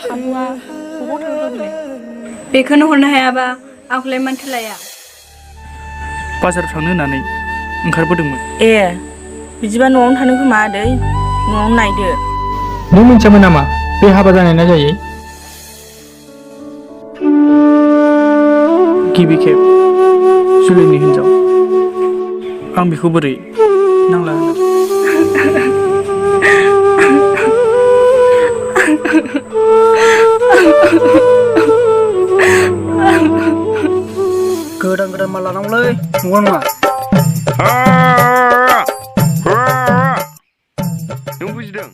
खाबुआ बबाव थांदोंलै बेखौनो हरनो हायाबा आंखौलाय मानथो लाया बाजाराव थांनो होननानै ओंखारबोदोंमोन। ए बिदिबा न'आवनो थानो खोमा आदै न'आवनो नायदो। नों मिथियामोन नामा बे हाबा जानाय ना जायै? गिबि खेब जुलिनि हिनजाव आं बेखौ बोरै नांला होनो गोदान गोदान माल लानांगौलै नंगौ नङा? नों बुजिदों?